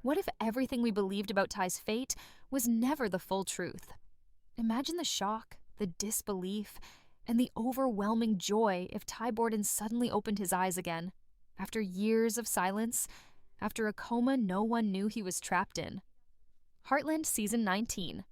What if everything we believed about Ty's fate was never the full truth? Imagine the shock, the disbelief, and the overwhelming joy if Ty Borden suddenly opened his eyes again, after years of silence, after a coma no one knew he was trapped in. Heartland Season 19.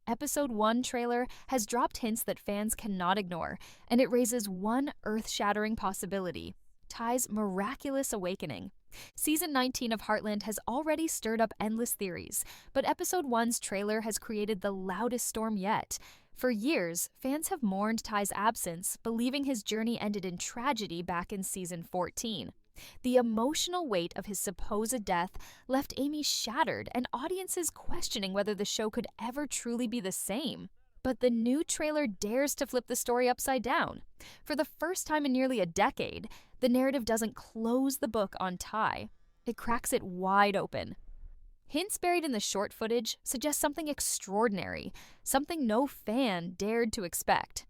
Episode 1 trailer has dropped hints that fans cannot ignore, and it raises one earth-shattering possibility: Ty's miraculous awakening. Season 19 of Heartland has already stirred up endless theories, but Episode 1's trailer has created the loudest storm yet. For years, fans have mourned Ty's absence, believing his journey ended in tragedy back in Season 14. The emotional weight of his supposed death left Amy shattered and audiences questioning whether the show could ever truly be the same. But the new trailer dares to flip the story upside down. For the first time in nearly a decade, the narrative doesn't close the book on Ty. It cracks it wide open. Hints buried in the short footage suggest something extraordinary, something no fan dared to expect.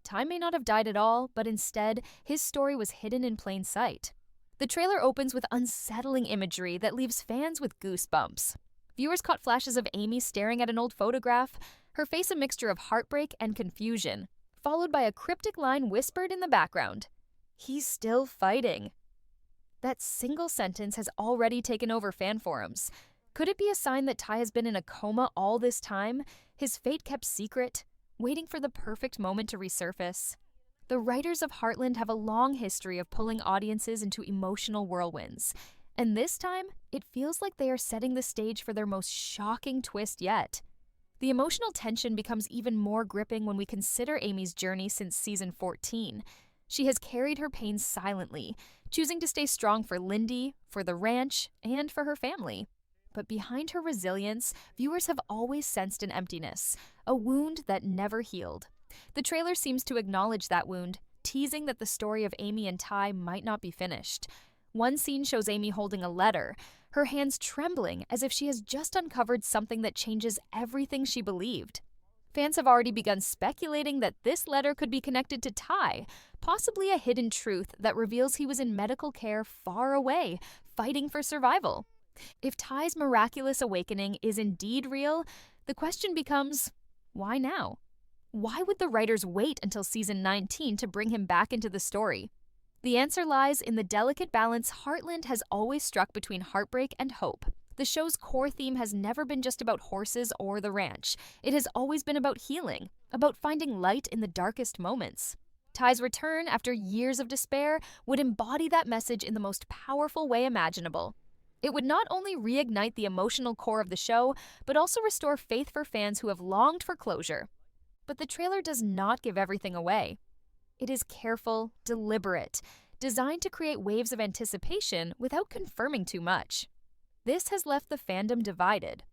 Ty may not have died at all, but instead, his story was hidden in plain sight. The trailer opens with unsettling imagery that leaves fans with goosebumps. Viewers caught flashes of Amy staring at an old photograph, her face a mixture of heartbreak and confusion, followed by a cryptic line whispered in the background: "He's still fighting." That single sentence has already taken over fan forums. Could it be a sign that Ty has been in a coma all this time, his fate kept secret, waiting for the perfect moment to resurface? The writers of Heartland have a long history of pulling audiences into emotional whirlwinds, and this time, it feels like they are setting the stage for their most shocking twist yet. The emotional tension becomes even more gripping when we consider Amy's journey since Season 14. She has carried her pain silently, choosing to stay strong for Lindy, for the ranch, and for her family. But behind her resilience, viewers have always sensed an emptiness, a wound that never healed. The trailer seems to acknowledge that wound, teasing that the story of Amy and Ty might not be finished. One scene shows Amy holding a letter, her hands trembling as if she has just uncovered something that changes everything she believed. Fans have already begun speculating that this letter could be connected to Ty, possibly a hidden truth that reveals he was in medical care far away, fighting for survival. If Ty's miraculous awakening is indeed real, the question becomes, why now? Why would the writers wait until Season 19 to bring him back into the story? The answer lies in the delicate balance Heartland has always struck between heartbreak and hope. The show's core theme has never been just about horses or the ranch. It has always been about healing, about finding light in the darkest moments. Ty's return, after years of despair, would embody that message in the most powerful way imaginable. It would not only reignite the emotional core of the show, but also restore faith for fans who have longed for closure. But the trailer does not give everything away. It is careful, deliberate, designed to create waves of anticipation without confirming too much. This has left the fandom divided.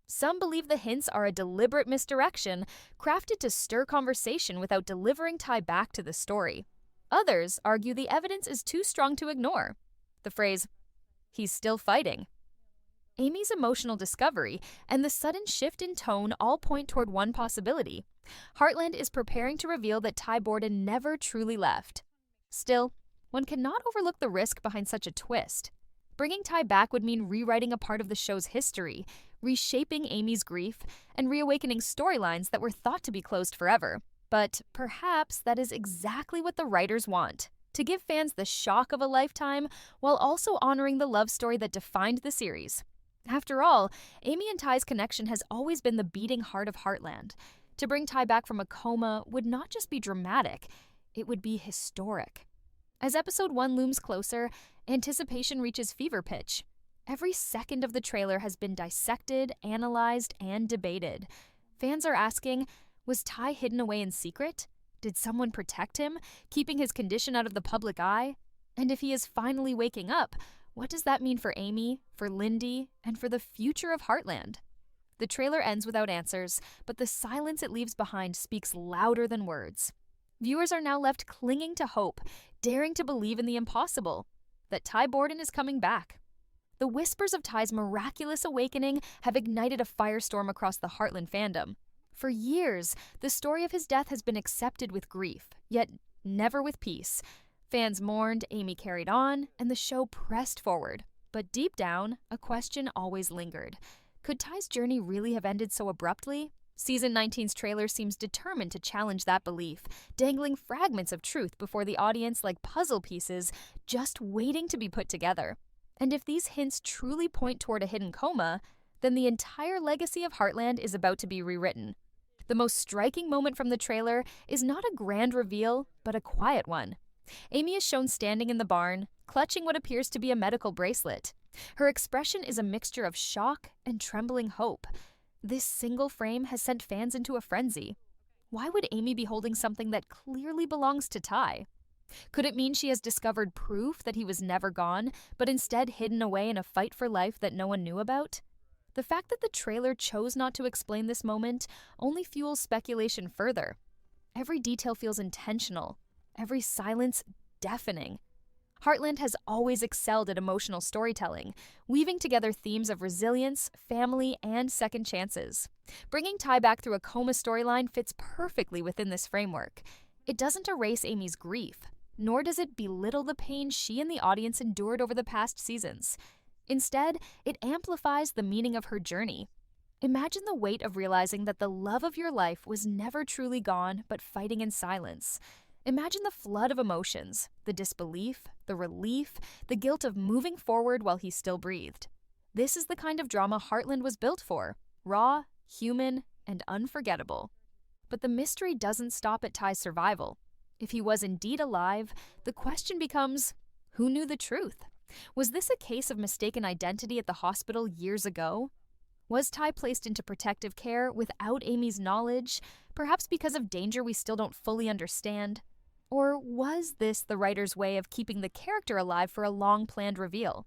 Some believe the hints are a deliberate misdirection, crafted to stir conversation without delivering Ty back to the story. Others argue the evidence is too strong to ignore. The phrase, "He's still fighting," Amy's emotional discovery, and the sudden shift in tone all point toward one possibility. Heartland is preparing to reveal that Ty Borden never truly left. Still, one cannot overlook the risk behind such a twist. Bringing Ty back would mean rewriting a part of the show's history, reshaping Amy's grief, and reawakening storylines that were thought to be closed forever. But perhaps that is exactly what the writers want: to give fans the shock of a lifetime while also honoring the love story that defined the series. After all, Amy and Ty's connection has always been the beating heart of Heartland. To bring Ty back from a coma would not just be dramatic, it would be historic. As Episode 1 looms closer, anticipation reaches fever pitch. Every second of the trailer has been dissected, analyzed, and debated. Fans are asking, was Ty hidden away in secret? Did someone protect him, keeping his condition out of the public eye? And if he is finally waking up, what does that mean for Amy, for Lindy, and for the future of Heartland? The trailer ends without answers, but the silence it leaves behind speaks louder than words. Viewers are now left clinging to hope, daring to believe in the impossible, that Ty Borden is coming back. The whispers of Ty's miraculous awakening have ignited a firestorm across the Heartland fandom. For years, the story of his death has been accepted with grief, yet never with peace. Fans mourned, Amy carried on, and the show pressed forward. But deep down, a question always lingered. Could Ty's journey really have ended so abruptly? Season 19's trailer seems determined to challenge that belief, dangling fragments of truth before the audience like puzzle pieces, just waiting to be put together. And if these hints truly point toward a hidden coma, then the entire legacy of Heartland is about to be rewritten. The most striking moment from the trailer is not a grand reveal, but a quiet one. Amy is shown standing in the barn, clutching what appears to be a medical bracelet. Her expression is a mixture of shock and trembling hope. This single frame has sent fans into a frenzy. Why would Amy be holding something that clearly belongs to Ty? Could it mean she has discovered proof that he was never gone, but instead hidden away in a fight for life that no one knew about? The fact that the trailer chose not to explain this moment only fuels speculation further. Every detail feels intentional, every silence deafening. Heartland has always excelled at emotional storytelling, weaving together themes of resilience, family, and second chances. Bringing Ty back through a coma storyline fits perfectly within this framework. It doesn't erase Amy's grief, nor does it belittle the pain she and the audience endured over the past seasons. Instead, it amplifies the meaning of her journey. Imagine the weight of realizing that the love of your life was never truly gone, but fighting in silence. Imagine the flood of emotions, the disbelief, the relief, the guilt of moving forward while he still breathed. This is the kind of drama Heartland was built for, raw, human, and unforgettable. But the mystery doesn't stop at Ty's survival. If he was indeed alive, the question becomes, who knew the truth? Was this a case of mistaken identity at the hospital years ago? Was Ty placed into protective care without Amy's knowledge, perhaps because of danger we still don't fully understand? Or was this the writer's way of keeping the character alive for a long-planned reveal?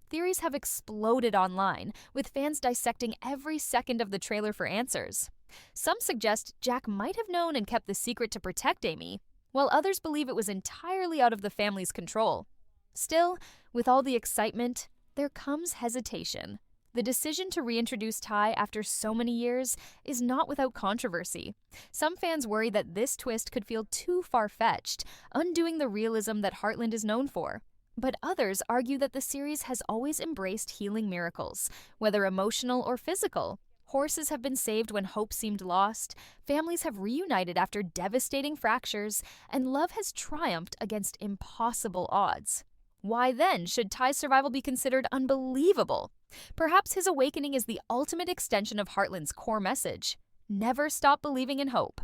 Theories have exploded online, with fans dissecting every second of the trailer for answers. Some suggest Jack might have known and kept the secret to protect Amy, while others believe it was entirely out of the family's control. Still, with all the excitement, there comes hesitation. The decision to reintroduce Ty after so many years is not without controversy. Some fans worry that this twist could feel too far-fetched, undoing the realism that Heartland is known for. But others argue that the series has always embraced healing miracles, whether emotional or physical. Horses have been saved when hope seemed lost, families have reunited after devastating fractures, and love has triumphed against impossible odds. Why then should Ty's survival be considered unbelievable? Perhaps his awakening is the ultimate extension of Heartland's core message: never stop believing in hope.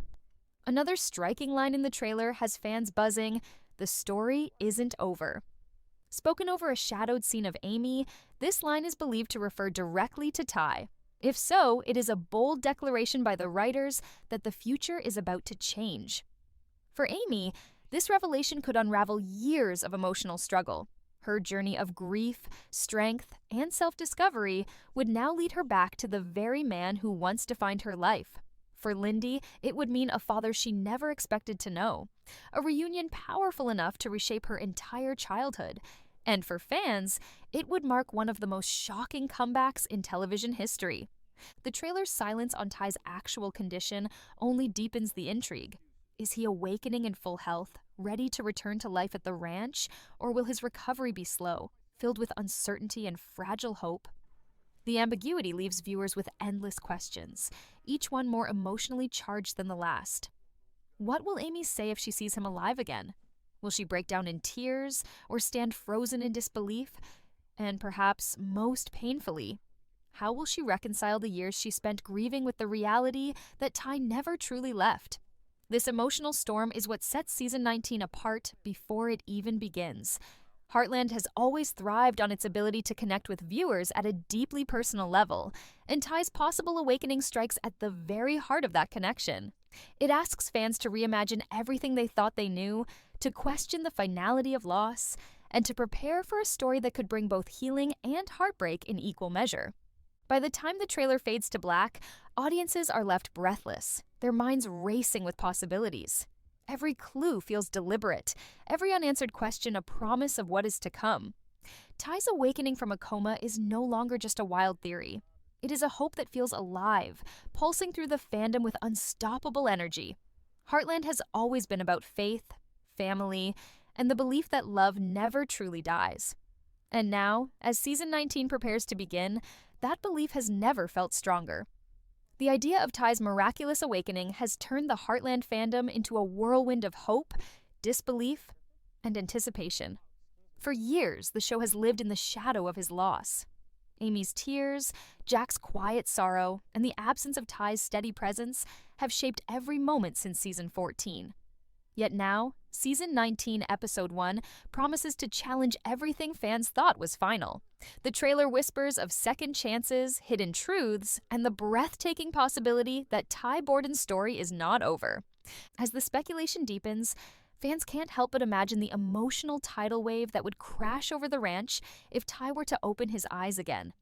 Another striking line in the trailer has fans buzzing, "The story isn't over." Spoken over a shadowed scene of Amy, this line is believed to refer directly to Ty. If so, it is a bold declaration by the writers that the future is about to change. For Amy, this revelation could unravel years of emotional struggle. Her journey of grief, strength, and self-discovery would now lead her back to the very man who once defined her life. For Lindy, it would mean a father she never expected to know, a reunion powerful enough to reshape her entire childhood. And for fans, it would mark one of the most shocking comebacks in television history. The trailer's silence on Ty's actual condition only deepens the intrigue. Is he awakening in full health, ready to return to life at the ranch, or will his recovery be slow, filled with uncertainty and fragile hope? The ambiguity leaves viewers with endless questions, each one more emotionally charged than the last. What will Amy say if she sees him alive again? Will she break down in tears or stand frozen in disbelief? And perhaps most painfully, how will she reconcile the years she spent grieving with the reality that Ty never truly left? This emotional storm is what sets Season 19 apart before it even begins. Heartland has always thrived on its ability to connect with viewers at a deeply personal level, and Ty's possible awakening strikes at the very heart of that connection. It asks fans to reimagine everything they thought they knew, to question the finality of loss, and to prepare for a story that could bring both healing and heartbreak in equal measure. By the time the trailer fades to black, audiences are left breathless, their minds racing with possibilities. Every clue feels deliberate, every unanswered question a promise of what is to come. Ty's awakening from a coma is no longer just a wild theory. It is a hope that feels alive, pulsing through the fandom with unstoppable energy. Heartland has always been about faith, family, and the belief that love never truly dies. And now, as season 19 prepares to begin, that belief has never felt stronger. The idea of Ty's miraculous awakening has turned the Heartland fandom into a whirlwind of hope, disbelief, and anticipation. For years, the show has lived in the shadow of his loss. Amy's tears, Jack's quiet sorrow, and the absence of Ty's steady presence have shaped every moment since season 14. Yet now, season 19, episode 1 promises to challenge everything fans thought was final. The trailer whispers of second chances, hidden truths, and the breathtaking possibility that Ty Borden's story is not over. As the speculation deepens, fans can't help but imagine the emotional tidal wave that would crash over the ranch if Ty were to open his eyes again.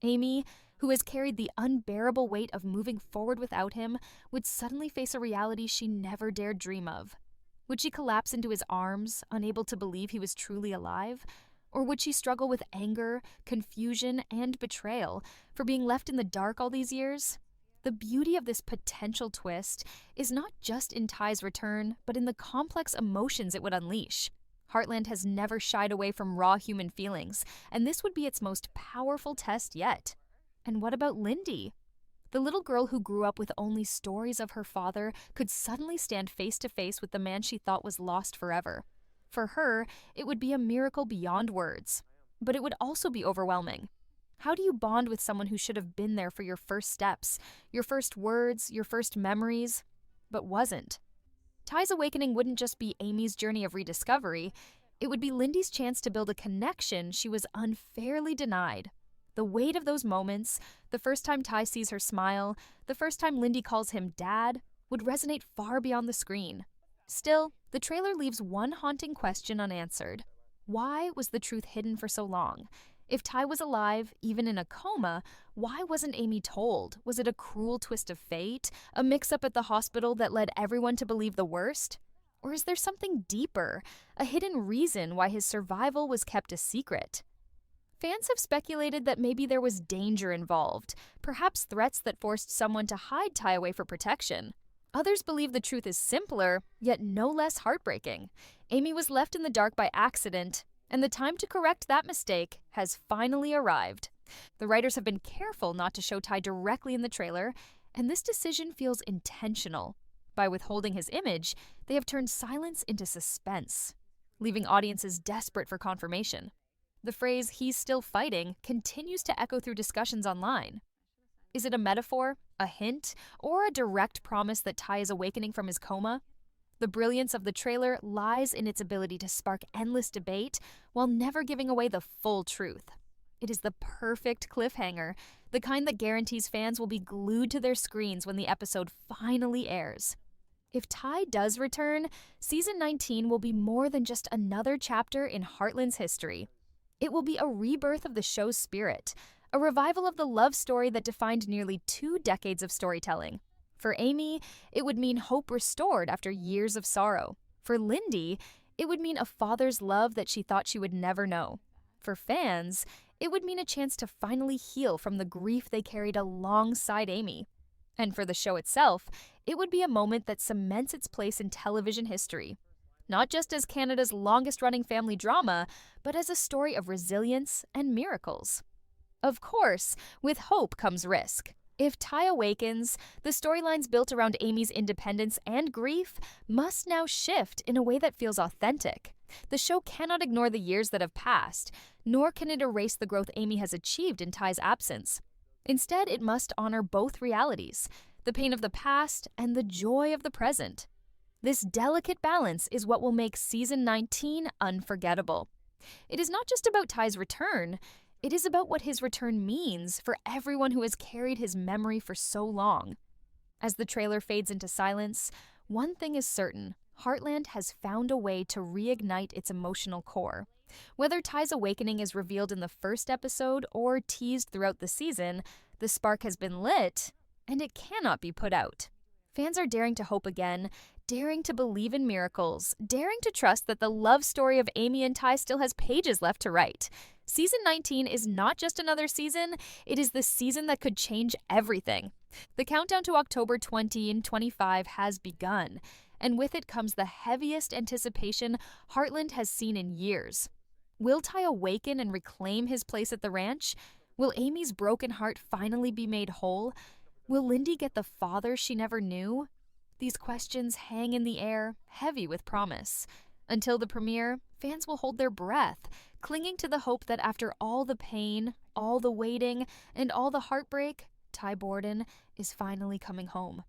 Amy, who has carried the unbearable weight of moving forward without him, would suddenly face a reality she never dared dream of. Would she collapse into his arms, unable to believe he was truly alive? Or would she struggle with anger, confusion, and betrayal for being left in the dark all these years? The beauty of this potential twist is not just in Ty's return, but in the complex emotions it would unleash. Heartland has never shied away from raw human feelings, and this would be its most powerful test yet. And what about Lindy? The little girl who grew up with only stories of her father could suddenly stand face to face with the man she thought was lost forever. For her, it would be a miracle beyond words. But it would also be overwhelming. How do you bond with someone who should have been there for your first steps, your first words, your first memories, but wasn't? Ty's awakening wouldn't just be Amy's journey of rediscovery, it would be Lindy's chance to build a connection she was unfairly denied. The weight of those moments, the first time Ty sees her smile, the first time Lindy calls him Dad, would resonate far beyond the screen. Still, the trailer leaves one haunting question unanswered. Why was the truth hidden for so long? If Ty was alive, even in a coma, why wasn't Amy told? Was it a cruel twist of fate? A mix-up at the hospital that led everyone to believe the worst? Or is there something deeper, a hidden reason why his survival was kept a secret? Fans have speculated that maybe there was danger involved, perhaps threats that forced someone to hide Ty away for protection. Others believe the truth is simpler, yet no less heartbreaking. Amy was left in the dark by accident, and the time to correct that mistake has finally arrived. The writers have been careful not to show Ty directly in the trailer, and this decision feels intentional. By withholding his image, they have turned silence into suspense, leaving audiences desperate for confirmation. The phrase, "he's still fighting," continues to echo through discussions online. Is it a metaphor, a hint, or a direct promise that Ty is awakening from his coma? The brilliance of the trailer lies in its ability to spark endless debate while never giving away the full truth. It is the perfect cliffhanger, the kind that guarantees fans will be glued to their screens when the episode finally airs. If Ty does return, season 19 will be more than just another chapter in Heartland's history. It will be a rebirth of the show's spirit, a revival of the love story that defined nearly 2 decades of storytelling. For Amy, it would mean hope restored after years of sorrow. For Lindy, it would mean a father's love that she thought she would never know. For fans, it would mean a chance to finally heal from the grief they carried alongside Amy. And for the show itself, it would be a moment that cements its place in television history. Not just as Canada's longest-running family drama, but as a story of resilience and miracles. Of course, with hope comes risk. If Ty awakens, the storylines built around Amy's independence and grief must now shift in a way that feels authentic. The show cannot ignore the years that have passed, nor can it erase the growth Amy has achieved in Ty's absence. Instead, it must honor both realities, the pain of the past and the joy of the present. This delicate balance is what will make season 19 unforgettable. It is not just about Ty's return, it is about what his return means for everyone who has carried his memory for so long. As the trailer fades into silence, one thing is certain: Heartland has found a way to reignite its emotional core. Whether Ty's awakening is revealed in the first episode or teased throughout the season, the spark has been lit, and it cannot be put out. Fans are daring to hope again, daring to believe in miracles, daring to trust that the love story of Amy and Ty still has pages left to write. Season 19 is not just another season, it is the season that could change everything. The countdown to October 2025 has begun, and with it comes the heaviest anticipation Heartland has seen in years. Will Ty awaken and reclaim his place at the ranch? Will Amy's broken heart finally be made whole? Will Lindy get the father she never knew? These questions hang in the air, heavy with promise. Until the premiere, fans will hold their breath, clinging to the hope that after all the pain, all the waiting, and all the heartbreak, Ty Borden is finally coming home.